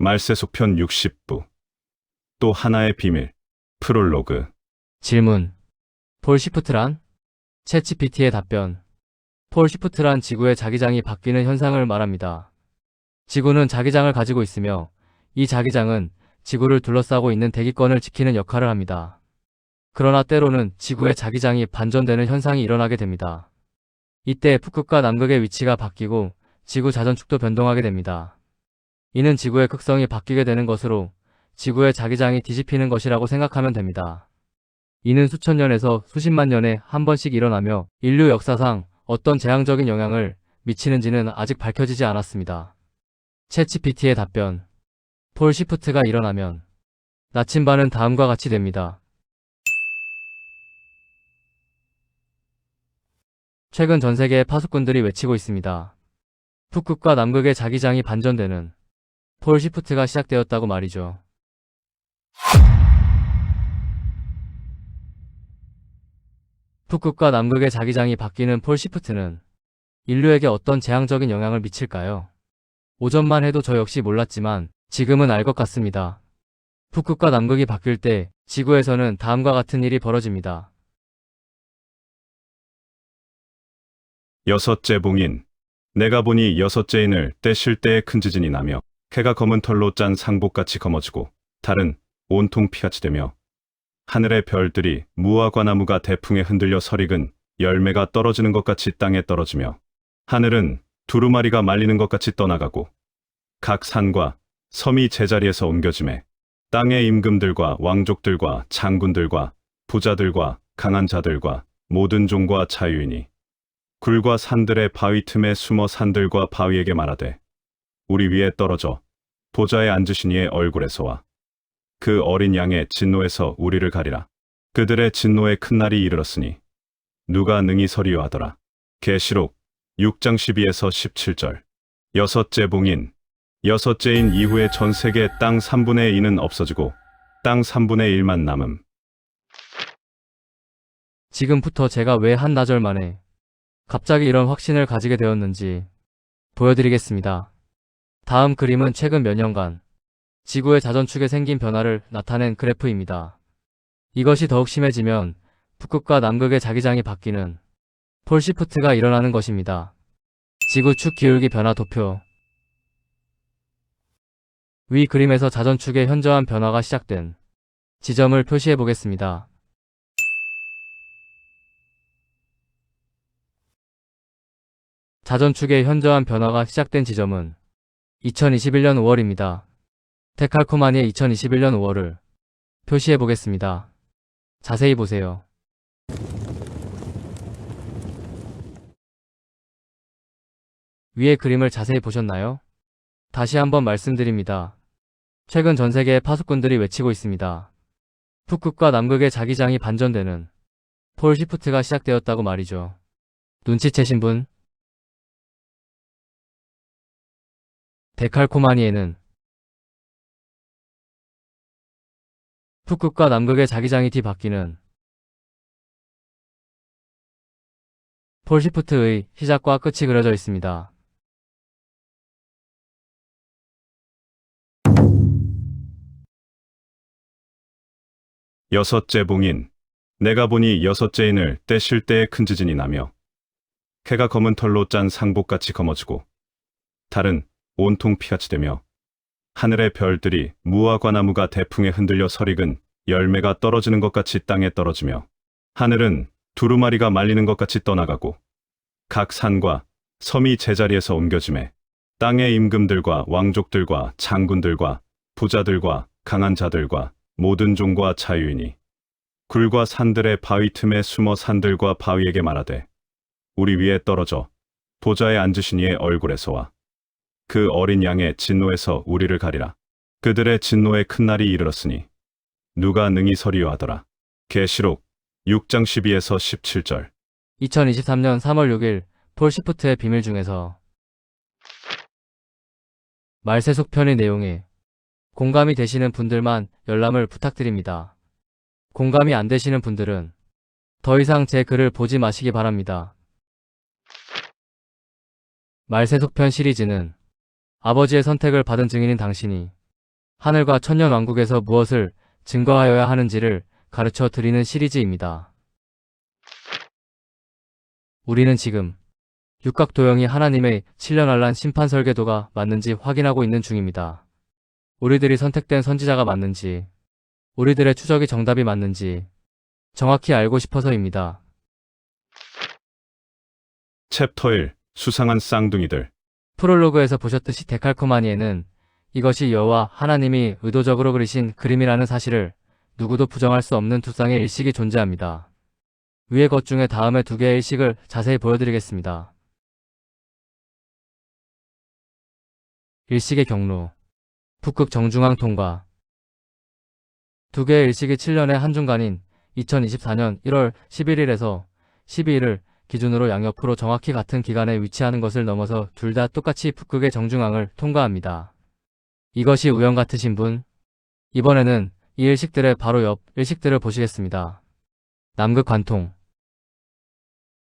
말세속편 60부. 또 하나의 비밀. 프롤로그. 질문. 폴 시프트란? 챗GPT의 답변. 폴 시프트란 지구의 자기장이 바뀌는 현상을 말합니다. 지구는 자기장을 가지고 있으며 이 자기장은 지구를 둘러싸고 있는 대기권을 지키는 역할을 합니다. 그러나 때로는 지구의 자기장이 반전되는 현상이 일어나게 됩니다. 이때 북극과 남극의 위치가 바뀌고 지구 자전축도 변동하게 됩니다. 이는 지구의 극성이 바뀌게 되는 것으로 지구의 자기장이 뒤집히는 것이라고 생각하면 됩니다. 이는 수천 년에서 수십만 년에 한 번씩 일어나며 인류 역사상 어떤 재앙적인 영향을 미치는지는 아직 밝혀지지 않았습니다. 챗GPT의 답변. 폴 시프트가 일어나면 나침반은 다음과 같이 됩니다. 최근 전 세계의 파수꾼들이 외치고 있습니다. 북극과 남극의 자기장이 반전되는 폴 시프트가 시작되었다고 말이죠. 북극과 남극의 자기장이 바뀌는 폴 시프트는 인류에게 어떤 재앙적인 영향을 미칠까요? 오전만 해도 저 역시 몰랐지만 지금은 알 것 같습니다. 북극과 남극이 바뀔 때 지구에서는 다음과 같은 일이 벌어집니다. 여섯째 봉인. 내가 보니 여섯째 인을 떼실 때에 큰 지진이 나며 해가 검은 털로 짠 상복같이 검어지고 달은 온통 피같이 되며 하늘의 별들이 무화과 나무가 대풍에 흔들려 설익은 열매가 떨어지는 것 같이 땅에 떨어지며 하늘은 두루마리가 말리는 것 같이 떠나가고 각 산과 섬이 제자리에서 옮겨짐에 땅의 임금들과 왕족들과 장군들과 부자들과 강한 자들과 모든 종과 자유인이 굴과 산들의 바위 틈에 숨어 산들과 바위에게 말하되 우리 위에 떨어져 보좌에 앉으신 이의 얼굴에서와 그 어린 양의 진노에서 우리를 가리라. 그들의 진노의 큰 날이 이르렀으니 누가 능히 서리요 하더라. 계시록 6장 12에서 17절. 여섯째 봉인. 여섯째인 이후에 전 세계 땅 3분의 2는 없어지고 땅 3분의 1만 남음. 지금부터 제가 왜 한나절 만에 갑자기 이런 확신을 가지게 되었는지 보여드리겠습니다. 다음 그림은 최근 몇 년간 지구의 자전축에 생긴 변화를 나타낸 그래프입니다. 이것이 더욱 심해지면 북극과 남극의 자기장이 바뀌는 폴 시프트가 일어나는 것입니다. 지구 축 기울기 변화 도표. 위 그림에서 자전축의 현저한 변화가 시작된 지점을 표시해 보겠습니다. 자전축의 현저한 변화가 시작된 지점은 2021년 5월입니다. 데칼코마니의 2021년 5월을 표시해 보겠습니다. 자세히 보세요. 위의 그림을 자세히 보셨나요? 다시 한번 말씀드립니다. 최근 전 세계의 파수꾼들이 외치고 있습니다. 북극과 남극의 자기장이 반전되는 폴 시프트가 시작되었다고 말이죠. 눈치채신 분? 데칼코마니에는 북극과 남극의 자기장이 뒤바뀌는 폴 시프트의 시작과 끝이 그려져 있습니다. 여섯째 봉인. 내가 보니 여섯째 인을 떼실 때에 큰 지진이 나며 해가 검은 털로 짠 상복같이 검어지고 달은 온통 피같이 되며 하늘의 별들이 무화과 나무가 대풍에 흔들려 설익은 열매가 떨어지는 것 같이 땅에 떨어지며 하늘은 두루마리가 말리는 것 같이 떠나가고 각 산과 섬이 제자리에서 옮겨짐에 땅의 임금들과 왕족들과 장군들과 부자들과 강한 자들과 모든 종과 자유인이 굴과 산들의 바위 틈에 숨어 산들과 바위에게 말하되 우리 위에 떨어져 보좌에 앉으신 이의 얼굴에서와 그 어린 양의 진노에서 우리를 가리라. 그들의 진노의 큰 날이 이르렀으니 누가 능히 서리요 하더라. 계시록 6장 12에서 17절. 2023년 3월 6일 폴 시프트의 비밀 중에서 말세속편의 내용에 공감이 되시는 분들만 열람을 부탁드립니다. 공감이 안 되시는 분들은 더 이상 제 글을 보지 마시기 바랍니다. 말세속편 시리즈는 아버지의 선택을 받은 증인인 당신이 하늘과 천년왕국에서 무엇을 증거하여야 하는지를 가르쳐 드리는 시리즈입니다. 우리는 지금 육각도형이 하나님의 7년환란 심판 설계도가 맞는지 확인하고 있는 중입니다. 우리들이 선택된 선지자가 맞는지, 우리들의 추적이 정답이 맞는지 정확히 알고 싶어서입니다. 챕터 1. 수상한 쌍둥이들. 프롤로그에서 보셨듯이 데칼코마니에는 이것이 여호와 하나님이 의도적으로 그리신 그림이라는 사실을 누구도 부정할 수 없는 두 쌍의 일식이 존재합니다. 위의 것 중에 다음의 두 개의 일식을 자세히 보여드리겠습니다. 일식의 경로, 북극 정중앙 통과. 두 개의 일식이 7년의 한중간인 2024년 1월 11일에서 12일을 기준으로 양옆으로 정확히 같은 기간에 위치하는 것을 넘어서 둘 다 똑같이 북극의 정중앙을 통과합니다. 이것이 우연 같으신 분? 이번에는 이 일식들의 바로 옆 일식들을 보시겠습니다. 남극 관통.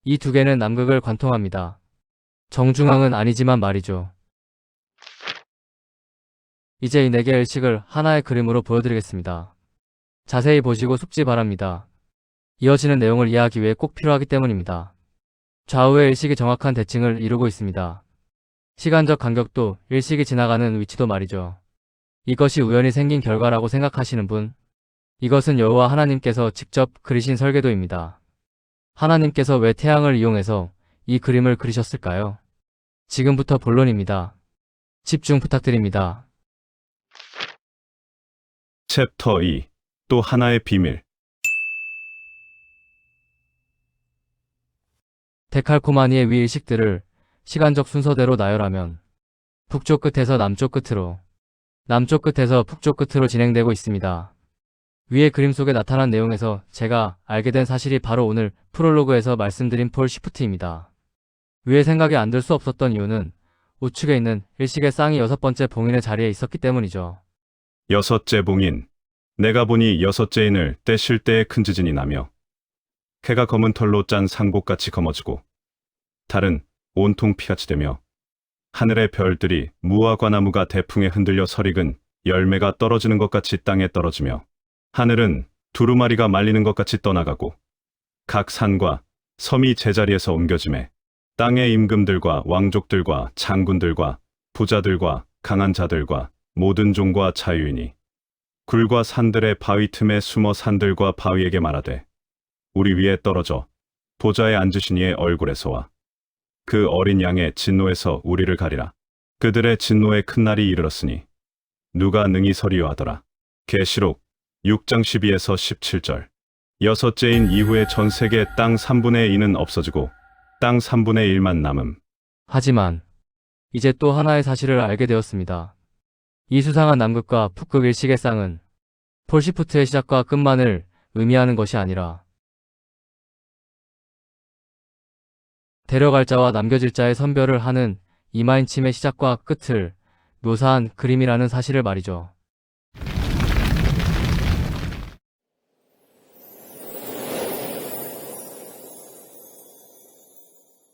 이 두 개는 남극을 관통합니다. 정중앙은 아니지만 말이죠. 이제 이 네 개의 일식을 하나의 그림으로 보여드리겠습니다. 자세히 보시고 숙지 바랍니다. 이어지는 내용을 이해하기 위해 꼭 필요하기 때문입니다. 좌우의 일식이 정확한 대칭을 이루고 있습니다. 시간적 간격도 일식이 지나가는 위치도 말이죠. 이것이 우연히 생긴 결과라고 생각하시는 분? 이것은 여호와 하나님께서 직접 그리신 설계도입니다. 하나님께서 왜 태양을 이용해서 이 그림을 그리셨을까요? 지금부터 본론입니다. 집중 부탁드립니다. 챕터 2. 또 하나의 비밀. 데칼코마니의 위 일식들을 시간적 순서대로 나열하면 북쪽 끝에서 남쪽 끝으로, 남쪽 끝에서 북쪽 끝으로 진행되고 있습니다. 위의 그림 속에 나타난 내용에서 제가 알게 된 사실이 바로 오늘 프롤로그에서 말씀드린 폴 시프트입니다. 위의 생각이 안 들 수 없었던 이유는 우측에 있는 일식의 쌍이 여섯 번째 봉인의 자리에 있었기 때문이죠. 여섯째 봉인. 내가 보니 여섯째 인을 떼실 때에 큰 지진이 나며 해가 검은 털로 짠 상복같이 검어지고 달은 온통 피같이 되며 하늘의 별들이 무화 과나무가 대풍에 흔들려 설익은 열매가 떨어지는 것 같이 땅에 떨어지며 하늘은 두루마리가 말리는 것 같이 떠나가고 각 산과 섬이 제자리에서 옮겨짐에 땅의 임금들과 왕족들과 장군들과 부자들과 강한 자들과 모든 종과 자유인이 굴과 산들의 바위 틈에 숨어 산들과 바위에게 말하되 우리 위에 떨어져 보좌에 앉으신 이의 얼굴에서와 그 어린 양의 진노에서 우리를 가리라. 그들의 진노의 큰 날이 이르렀으니 누가 능히 서리요 하더라. 계시록 6장 12에서 17절. 여섯째인 이후에 전 세계 땅 3분의 2는 없어지고 땅 3분의 1만 남음. 하지만 이제 또 하나의 사실을 알게 되었습니다. 이 수상한 남극과 북극 일식의 쌍은 폴시프트의 시작과 끝만을 의미하는 것이 아니라 데려갈 자와 남겨질 자의 선별을 하는 이마인침의 시작과 끝을 묘사한 그림이라는 사실을 말이죠.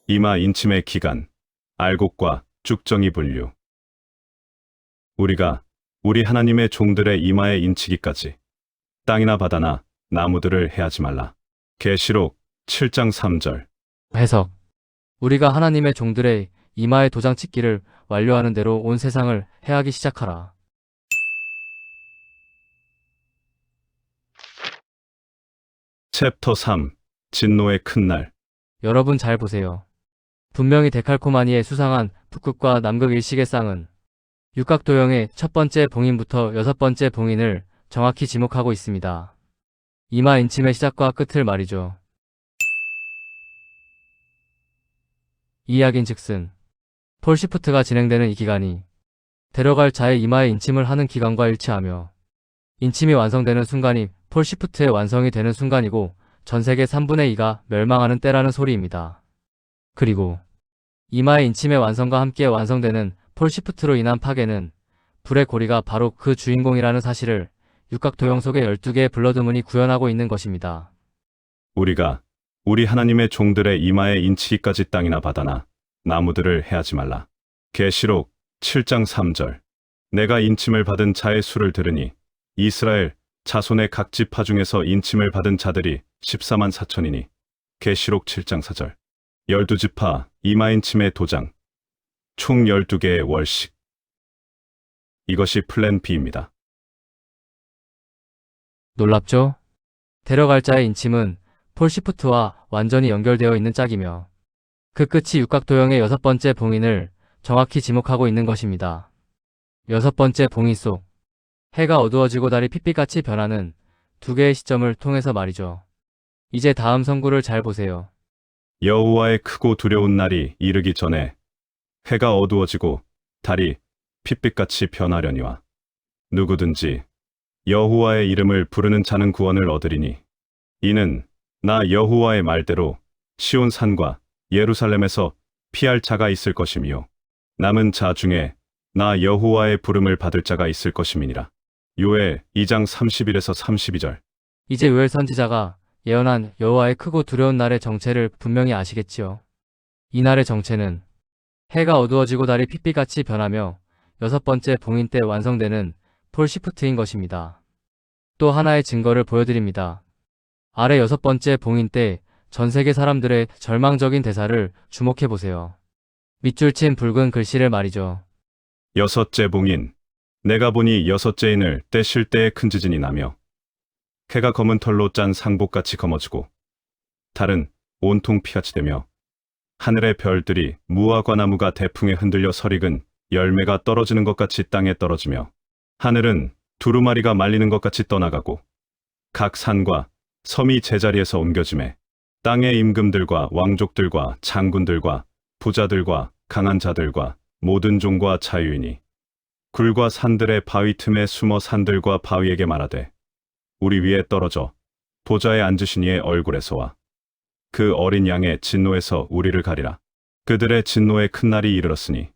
이마 인침의 기간, 알곡과 죽정이 분류. 우리가 우리 하나님의 종들의 이마에 인치기까지 땅이나 바다나 나무들을 해하지 말라. 계시록 7장 3절. 해석. 우리가 하나님의 종들의 이마에 도장 찍기를 완료하는 대로 온 세상을 해하기 시작하라. 챕터 3. 진노의 큰 날. 여러분 잘 보세요. 분명히 데칼코마니의 수상한 북극과 남극 일식의 쌍은 육각도형의 첫 번째 봉인부터 여섯 번째 봉인을 정확히 지목하고 있습니다. 이마 인침의 시작과 끝을 말이죠. 이 이야기인즉슨 폴시프트가 진행되는 이 기간이 데려갈 자의 이마에 인침을 하는 기간과 일치하며 인침이 완성되는 순간이 폴시프트의 완성이 되는 순간이고 전세계 3분의 2가 멸망하는 때라는 소리입니다. 그리고 이마의 인침의 완성과 함께 완성되는 폴시프트로 인한 파괴는 불의 고리가 바로 그 주인공이라는 사실을 육각도형 속의 12개의 블러드문이 구현하고 있는 것입니다. 우리가 우리 하나님의 종들의 이마에 인치기까지 땅이나 바다나 나무들을 해하지 말라. 계시록 7장 3절. 내가 인침을 받은 자의 수를 들으니 이스라엘 자손의 각 지파 중에서 인침을 받은 자들이 14만 4천이니 계시록 7장 4절. 12지파 이마인침의 도장 총 12개의 월식. 이것이 플랜 B입니다. 놀랍죠? 데려갈 자의 인침은 폴시프트와 완전히 연결되어 있는 짝이며 그 끝이 육각도형의 여섯 번째 봉인을 정확히 지목하고 있는 것입니다. 여섯 번째 봉인 속 해가 어두워지고 달이 핏빛같이 변하는 두 개의 시점을 통해서 말이죠. 이제 다음 선구를 잘 보세요. 여호와의 크고 두려운 날이 이르기 전에 해가 어두워지고 달이 핏빛같이 변하려니와 누구든지 여호와의 이름을 부르는 자는 구원을 얻으리니 이는 나 여호와의 말대로 시온 산과 예루살렘에서 피할 자가 있을 것이며 남은 자 중에 나 여호와의 부름을 받을 자가 있을 것임이니라. 요엘 2장 31에서 32절. 이제 요엘 선지자가 예언한 여호와의 크고 두려운 날의 정체를 분명히 아시겠지요. 이 날의 정체는 해가 어두워지고 달이 핏빛같이 변하며 여섯 번째 봉인 때 완성되는 폴시프트인 것입니다. 또 하나의 증거를 보여드립니다. 아래 여섯 번째 봉인 때 전 세계 사람들의 절망적인 대사를 주목해보세요. 밑줄 친 붉은 글씨를 말이죠. 여섯째 봉인. 내가 보니 여섯째 인을 떼실 때에 큰 지진이 나며 해가 검은 털로 짠 상복같이 검어지고 달은 온통 피같이 되며 하늘의 별들이 무화과 나무가 대풍에 흔들려 설익은 열매가 떨어지는 것 같이 땅에 떨어지며 하늘은 두루마리가 말리는 것 같이 떠나가고 각 산과 섬이 제자리에서 옮겨지매 땅의 임금들과 왕족들과 장군들과 부자들과 강한 자들과 모든 종과 자유인이 굴과 산들의 바위 틈에 숨어 산들과 바위에게 말하되 우리 위에 떨어져 보좌에 앉으신 이의 얼굴에서와 그 어린 양의 진노에서 우리를 가리라. 그들의 진노의 큰 날이 이르렀으니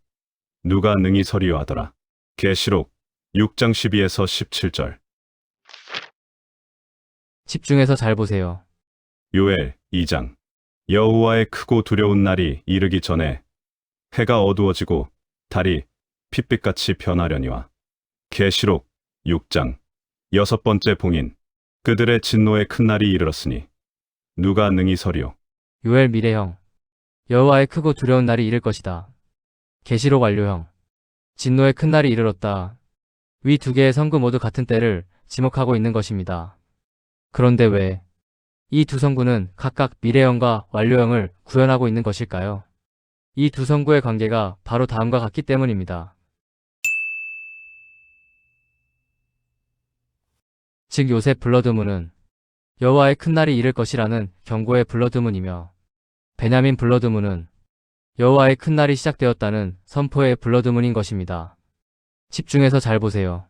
누가 능히 서리요 하더라. 계시록 6장 12에서 17절. 집중해서 잘 보세요. 요엘 2장. 여호와의 크고 두려운 날이 이르기 전에 해가 어두워지고 달이 핏빛같이 변하려니와. 계시록 6장. 여섯 번째 봉인. 그들의 진노의 큰 날이 이르렀으니 누가 능히 서리요. 요엘 미래형. 여호와의 크고 두려운 날이 이를 것이다. 계시록 완료형. 진노의 큰 날이 이르렀다. 위 두 개의 선구 모두 같은 때를 지목하고 있는 것입니다. 그런데 왜 이 두 선구는 각각 미래형과 완료형을 구현하고 있는 것일까요? 이 두 선구의 관계가 바로 다음과 같기 때문입니다. 즉 요셉 블러드문은 여호와의 큰 날이 이를 것이라는 경고의 블러드문이며 베냐민 블러드문은 여호와의 큰 날이 시작되었다는 선포의 블러드문인 것입니다. 집중해서 잘 보세요.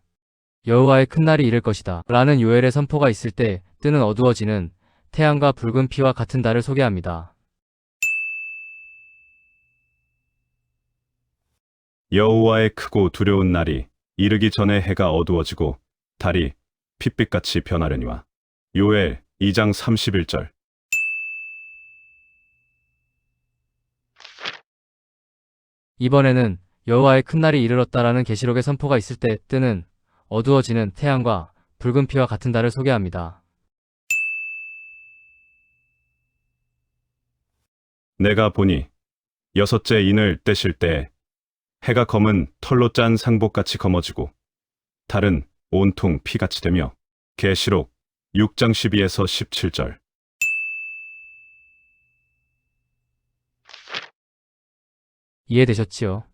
여호와의 큰 날이 이를 것이다 라는 요엘의 선포가 있을 때 뜨는 어두워지는 태양과 붉은 피와 같은 달을 소개합니다. 여호와의 크고 두려운 날이 이르기 전에 해가 어두워지고 달이 핏빛같이 변하려니와. 요엘 2장 31절. 이번에는 여호와의 큰 날이 이르렀다라는 계시록의 선포가 있을 때 뜨는 어두워지는 태양과 붉은 피와 같은 달을 소개합니다. 내가 보니 여섯째 인을 떼실 때 해가 검은 털로 짠 상복같이 검어지고 달은 온통 피같이 되며. 계시록 6장 12에서 17절. 이해되셨지요?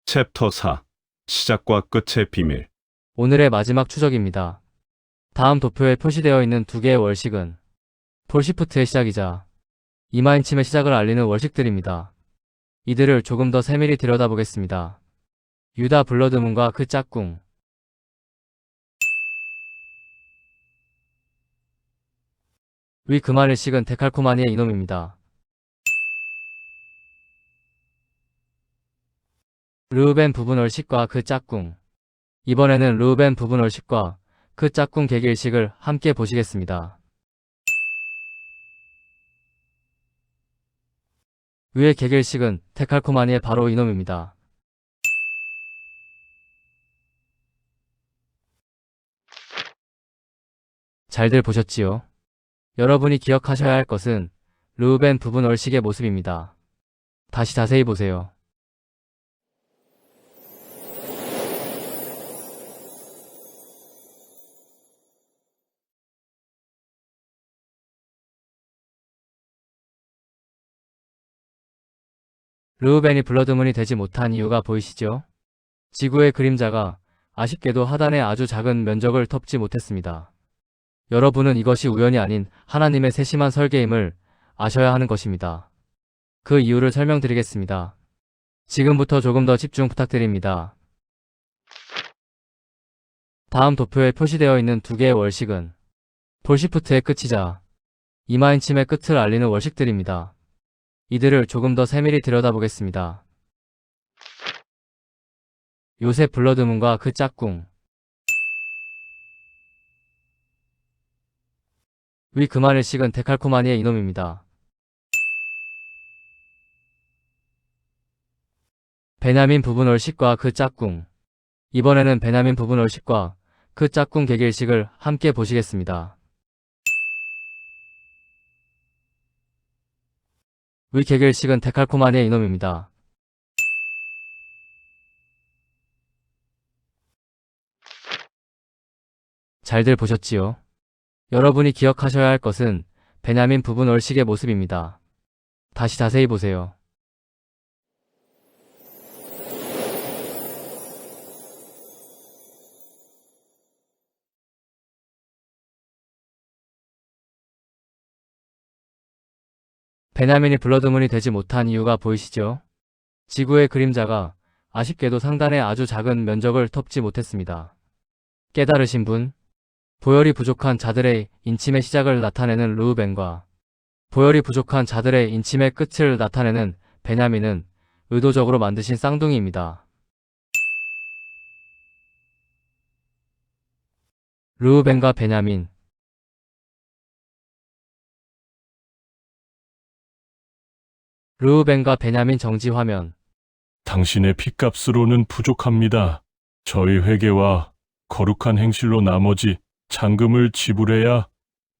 챕터 4. 시작과 끝의 비밀. 오늘의 마지막 추적입니다. 다음 도표에 표시되어 있는 두 개의 월식은 폴시프트의 시작이자 이마인침의 시작을 알리는 월식들입니다. 이들을 조금 더 세밀히 들여다보겠습니다. 유다 블러드문과 그 짝꿍. 위 금하일식은 데칼코마니의 이놈입니다. 르우벤 부분 얼식과 그 짝꿍. 이번에는 르우벤 부분 얼식과 그 짝꿍 개기일식을 함께 보시겠습니다. 위의 개길식은 데칼코마니의 바로 이놈입니다. 잘들 보셨지요? 여러분이 기억하셔야 할 것은 르우벤 부분 얼식의 모습입니다. 다시 자세히 보세요. 르우벤이 블러드문이 되지 못한 이유가 보이시죠? 지구의 그림자가 아쉽게도 하단에 아주 작은 면적을 덮지 못했습니다. 여러분은 이것이 우연이 아닌 하나님의 세심한 설계임을 아셔야 하는 것입니다. 그 이유를 설명드리겠습니다. 지금부터 조금 더 집중 부탁드립니다. 다음 도표에 표시되어 있는 두 개의 월식은 볼시프트의 끝이자 이마인침의 끝을 알리는 월식들입니다. 이들을 조금 더 세밀히 들여다보겠습니다. 요셉 블러드문과 그 짝꿍. 위 그만일식은 데칼코마니의 이놈입니다. 베냐민 부분 얼식과 그 짝꿍. 이번에는 베냐민 부분 얼식과 그 짝꿍 개길식을 함께 보시겠습니다. 위 개길식은 데칼코마니의 이놈입니다. 잘들 보셨지요? 여러분이 기억하셔야 할 것은 베냐민 부분 얼식의 모습입니다. 다시 자세히 보세요. 베냐민이 블러드문이 되지 못한 이유가 보이시죠? 지구의 그림자가 아쉽게도 상단에 아주 작은 면적을 덮지 못했습니다. 깨달으신 분? 보혈이 부족한 자들의 인침의 시작을 나타내는 르우벤과 보혈이 부족한 자들의 인침의 끝을 나타내는 베냐민은 의도적으로 만드신 쌍둥이입니다. 르우벤과 베냐민. 르우벤과 베냐민 정지 화면. 당신의 핏값으로는 부족합니다. 저희 회개와 거룩한 행실로 나머지 잔금을 지불해야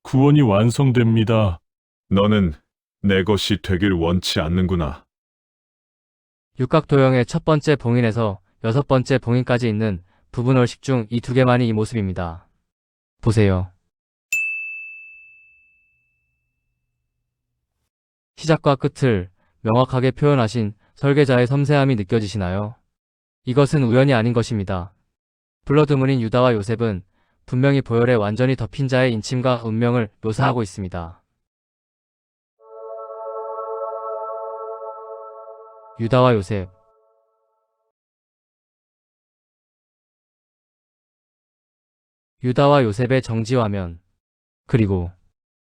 구원이 완성됩니다. 너는 내 것이 되길 원치 않는구나. 육각도형의 첫 번째 봉인에서 여섯 번째 봉인까지 있는 부분 얼식 중 이 두 개만이 이 모습입니다. 보세요. 시작과 끝을 명확하게 표현하신 설계자의 섬세함이 느껴지시나요? 이것은 우연이 아닌 것입니다. 블러드문인 유다와 요셉은 분명히 보혈에 완전히 덮인 자의 인침과 운명을 묘사하고 있습니다. 유다와 요셉. 유다와 요셉의 정지 화면. 그리고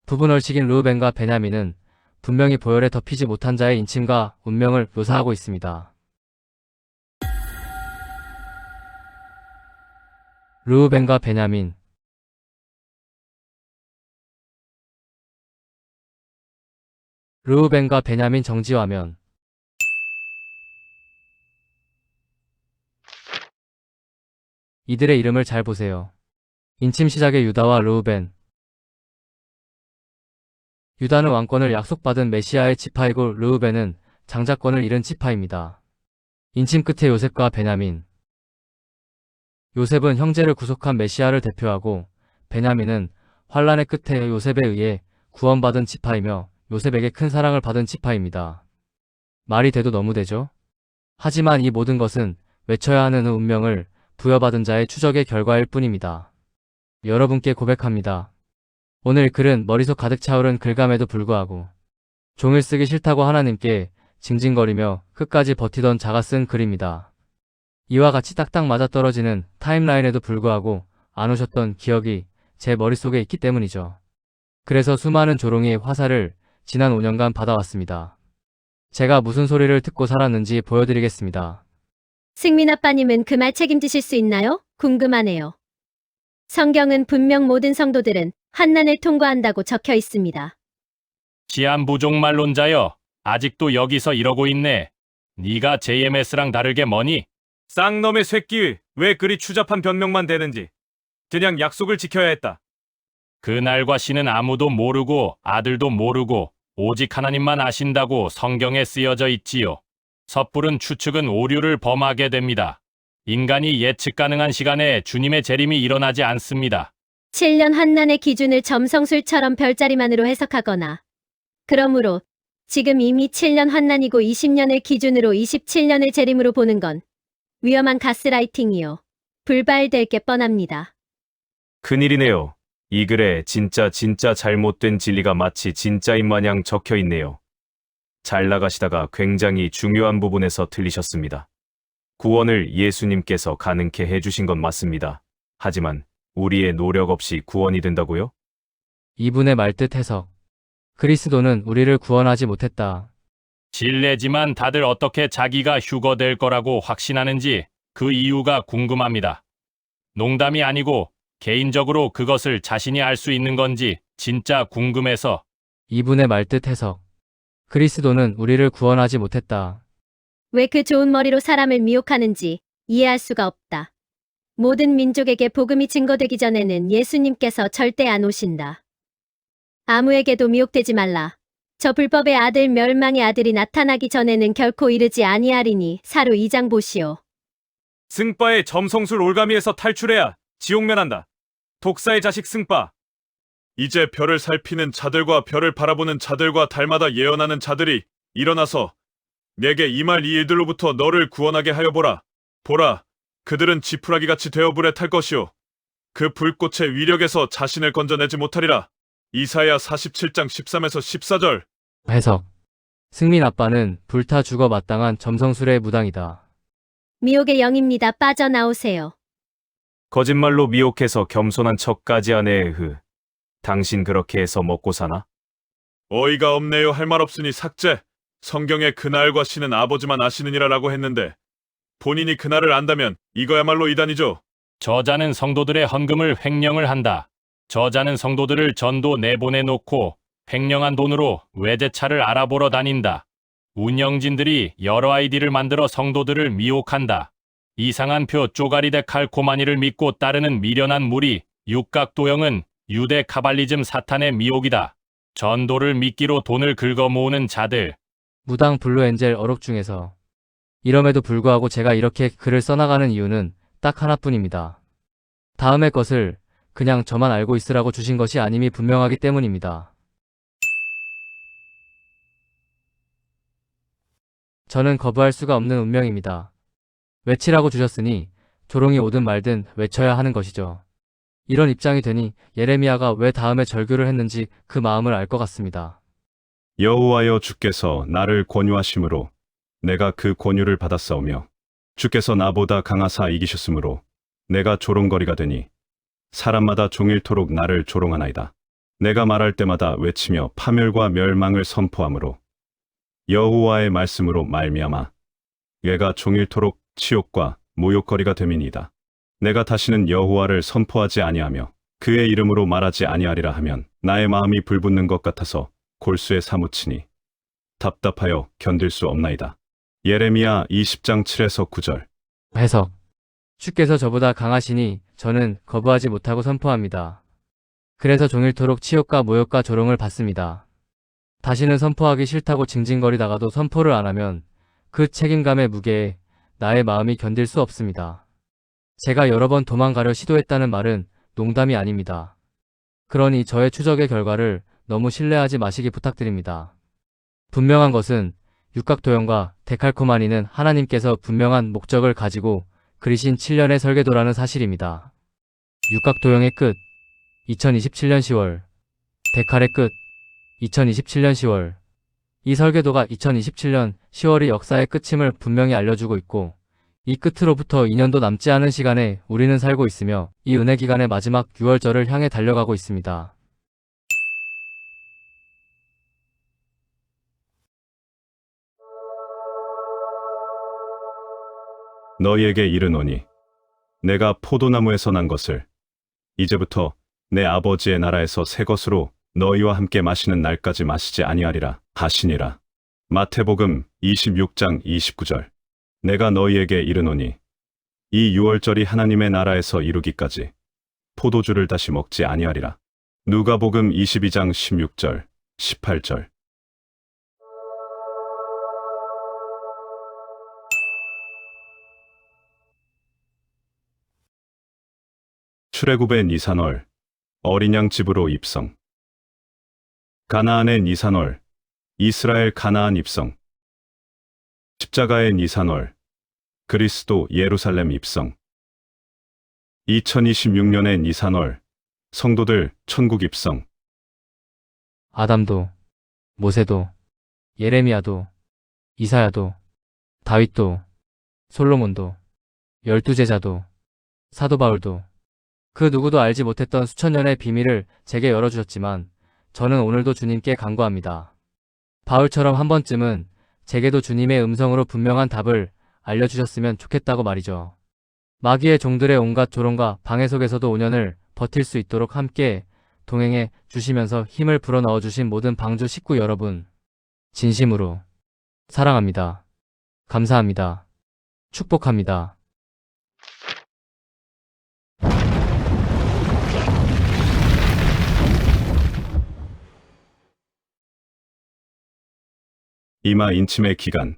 부분 얼식인 르우벤과 베냐민은 분명히 보혈에 덮이지 못한 자의 인침과 운명을 묘사하고 있습니다. 르우벤과 베냐민. 르우벤과 베냐민 정지 화면. 이들의 이름을 잘 보세요. 인침 시작의 유다와 르우벤. 유다는 왕권을 약속받은 메시아의 지파이고 르우벤은 장자권을 잃은 지파입니다. 인침 끝에 요셉과 베냐민. 요셉은 형제를 구속한 메시아를 대표하고 베냐민은 환란의 끝에 요셉에 의해 구원받은 지파이며 요셉에게 큰 사랑을 받은 지파입니다. 말이 돼도 너무 되죠? 하지만 이 모든 것은 외쳐야 하는 운명을 부여받은 자의 추적의 결과일 뿐입니다. 여러분께 고백합니다. 오늘 글은 머릿속 가득 차오른 글감에도 불구하고 종일 쓰기 싫다고 하나님께 징징거리며 끝까지 버티던 자가 쓴 글입니다. 이와 같이 딱딱 맞아떨어지는 타임라인에도 불구하고 안 오셨던 기억이 제 머릿속에 있기 때문이죠. 그래서 수많은 조롱의 화살을 지난 5년간 받아왔습니다. 제가 무슨 소리를 듣고 살았는지 보여드리겠습니다. 승민 아빠님은 그 말 책임지실 수 있나요? 궁금하네요. 성경은 분명 모든 성도들은 환난을 통과한다고 적혀 있습니다. 시한 부족말론자여, 아직도 여기서 이러고 있네. 네가 JMS랑 다르게 뭐니? 쌍놈의 새끼 왜 그리 추잡한 변명만 대는지. 그냥 약속을 지켜야 했다. 그날과 시는 아무도 모르고 아들도 모르고 오직 하나님만 아신다고 성경에 쓰여져 있지요. 섣부른 추측은 오류를 범하게 됩니다. 인간이 예측 가능한 시간에 주님의 재림이 일어나지 않습니다. 7년 환난의 기준을 점성술처럼 별자리만으로 해석하거나 그러므로 지금 이미 7년 환난이고 20년을 기준으로 27년의 재림으로 보는 건 위험한 가스라이팅이요. 불발될 게 뻔합니다. 큰일이네요. 이 글에 진짜 잘못된 진리가 마치 진짜인 마냥 적혀 있네요. 잘 나가시다가 굉장히 중요한 부분에서 틀리셨습니다. 구원을 예수님께서 가능케 해주신 건 맞습니다. 하지만 우리의 노력 없이 구원이 된다고요? 이분의 말뜻 해석. 그리스도는 우리를 구원하지 못했다. 실례지만 다들 어떻게 자기가 휴거될 거라고 확신하는지 그 이유가 궁금합니다. 농담이 아니고 개인적으로 그것을 자신이 알 수 있는 건지 진짜 궁금해서. 이분의 말뜻 해석. 그리스도는 우리를 구원하지 못했다. 왜 그 좋은 머리로 사람을 미혹하는지 이해할 수가 없다. 모든 민족에게 복음이 증거되기 전에는 예수님께서 절대 안 오신다. 아무에게도 미혹되지 말라. 저 불법의 아들 멸망의 아들이 나타나기 전에는 결코 이르지 아니하리니 사로 2장 보시오. 승빠의 점성술 올가미에서 탈출해야 지옥 면한다. 독사의 자식 승빠. 이제 별을 살피는 자들과 별을 바라보는 자들과 달마다 예언하는 자들이 일어나서 내게 이 말 이 일들로부터 너를 구원하게 하여 보라. 보라, 그들은 지푸라기같이 되어 불에 탈 것이요. 그 불꽃의 위력에서 자신을 건져내지 못하리라. 이사야 47장 13에서 14절. 해석. 승민 아빠는 불타 죽어 마땅한 점성술의 무당이다. 미혹의 영입니다. 빠져나오세요. 거짓말로 미혹해서 겸손한 척까지 하네. 당신 그렇게 해서 먹고 사나? 어이가 없네요. 할 말 없으니 삭제. 성경에 그날과 시는 아버지만 아시느니라라고 했는데 본인이 그날을 안다면 이거야말로 이단이죠. 저자는 성도들의 헌금을 횡령을 한다. 저자는 성도들을 전도 내보내놓고 횡령한 돈으로 외제차를 알아보러 다닌다. 운영진들이 여러 아이디를 만들어 성도들을 미혹한다. 이상한 표 쪼가리대 칼코마니를 믿고 따르는 미련한 무리, 육각도형은 유대 카발리즘 사탄의 미혹이다. 전도를 미끼로 돈을 긁어 모으는 자들. 무당 블루엔젤 어록 중에서. 이럼에도 불구하고 제가 이렇게 글을 써나가는 이유는 딱 하나뿐입니다. 다음의 것을 그냥 저만 알고 있으라고 주신 것이 아님이 분명하기 때문입니다. 저는 거부할 수가 없는 운명입니다. 외치라고 주셨으니 조롱이 오든 말든 외쳐야 하는 것이죠. 이런 입장이 되니 예레미야가 왜 다음에 절규를 했는지 그 마음을 알 것 같습니다. 여호와여 주께서 나를 권유하심으로 내가 그 권유를 받았사오며 주께서 나보다 강하사 이기셨으므로 내가 조롱거리가 되니 사람마다 종일토록 나를 조롱하나이다. 내가 말할 때마다 외치며 파멸과 멸망을 선포하므로 여호와의 말씀으로 말미암아 얘가 종일토록 치욕과 모욕거리가 됨이니이다. 내가 다시는 여호와를 선포하지 아니하며 그의 이름으로 말하지 아니하리라 하면 나의 마음이 불붙는 것 같아서 골수에 사무치니 답답하여 견딜 수 없나이다. 예레미야 20장 7에서 9절. 해석. 주께서 저보다 강하시니 저는 거부하지 못하고 선포합니다. 그래서 종일토록 치욕과 모욕과 조롱을 받습니다. 다시는 선포하기 싫다고 징징거리다가도 선포를 안 하면 그 책임감의 무게에 나의 마음이 견딜 수 없습니다. 제가 여러 번 도망가려 시도했다는 말은 농담이 아닙니다. 그러니 저의 추적의 결과를 너무 신뢰하지 마시기 부탁드립니다. 분명한 것은 육각도형과 데칼코마니는 하나님께서 분명한 목적을 가지고 그리신 7년의 설계도라는 사실입니다. 육각도형의 끝 2027년 10월, 데칼의 끝 2027년 10월. 이 설계도가 2027년 10월이 역사의 끝임을 분명히 알려주고 있고 이 끝으로부터 2년도 남지 않은 시간에 우리는 살고 있으며 이 은혜 기간의 마지막 6월절을 향해 달려가고 있습니다. 너희에게 이르노니 내가 포도나무에서 난 것을 이제부터 내 아버지의 나라에서 새 것으로 너희와 함께 마시는 날까지 마시지 아니하리라 하시니라. 마태복음 26장 29절. 내가 너희에게 이르노니 이 유월절이 하나님의 나라에서 이루기까지 포도주를 다시 먹지 아니하리라. 누가복음 22장 16절, 18절. 출애굽의 니산월, 어린 양 집으로 입성. 가나안의 니산월, 이스라엘 가나안 입성. 십자가의 니산월, 그리스도 예루살렘 입성. 2026년의 니산월, 성도들 천국 입성. 아담도, 모세도, 예레미야도, 이사야도, 다윗도, 솔로몬도, 12제자도, 사도 바울도 그 누구도 알지 못했던 수천 년의 비밀을 제게 열어주셨지만 저는 오늘도 주님께 간구합니다. 바울처럼 한 번쯤은 제게도 주님의 음성으로 분명한 답을 알려주셨으면 좋겠다고 말이죠. 마귀의 종들의 온갖 조롱과 방해 속에서도 5년을 버틸 수 있도록 함께 동행해 주시면서 힘을 불어넣어 주신 모든 방주 식구 여러분, 진심으로 사랑합니다. 감사합니다. 축복합니다. 이마 인침의 기간,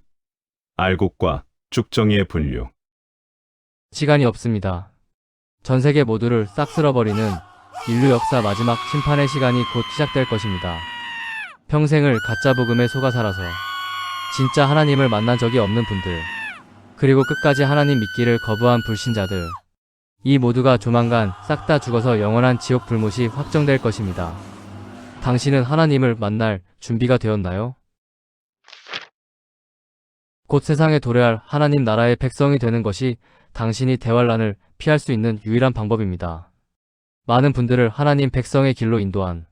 알곡과 쭉정이의 분류. 시간이 없습니다. 전 세계 모두를 싹 쓸어버리는 인류 역사 마지막 심판의 시간이 곧 시작될 것입니다. 평생을 가짜 복음에 속아 살아서 진짜 하나님을 만난 적이 없는 분들, 그리고 끝까지 하나님 믿기를 거부한 불신자들, 이 모두가 조만간 싹 다 죽어서 영원한 지옥 불못이 확정될 것입니다. 당신은 하나님을 만날 준비가 되었나요? 곧 세상에 도래할 하나님 나라의 백성이 되는 것이 당신이 대환란을 피할 수 있는 유일한 방법입니다. 많은 분들을 하나님 백성의 길로 인도한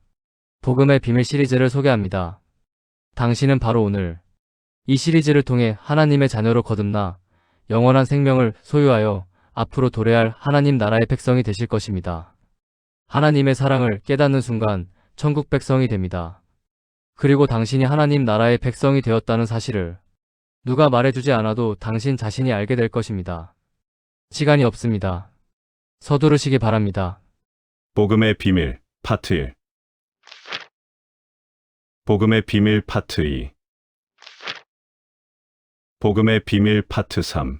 복음의 비밀 시리즈를 소개합니다. 당신은 바로 오늘 이 시리즈를 통해 하나님의 자녀로 거듭나 영원한 생명을 소유하여 앞으로 도래할 하나님 나라의 백성이 되실 것입니다. 하나님의 사랑을 깨닫는 순간 천국 백성이 됩니다. 그리고 당신이 하나님 나라의 백성이 되었다는 사실을 누가 말해주지 않아도 당신 자신이 알게 될 것입니다. 시간이 없습니다. 서두르시기 바랍니다. 복음의 비밀, 파트 1. 복음의 비밀, 파트 2. 복음의 비밀, 파트 3.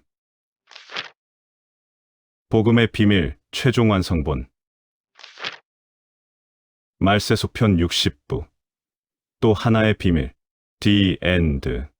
복음의 비밀, 최종 완성본. 말세속편 60부. 또 하나의 비밀, The End.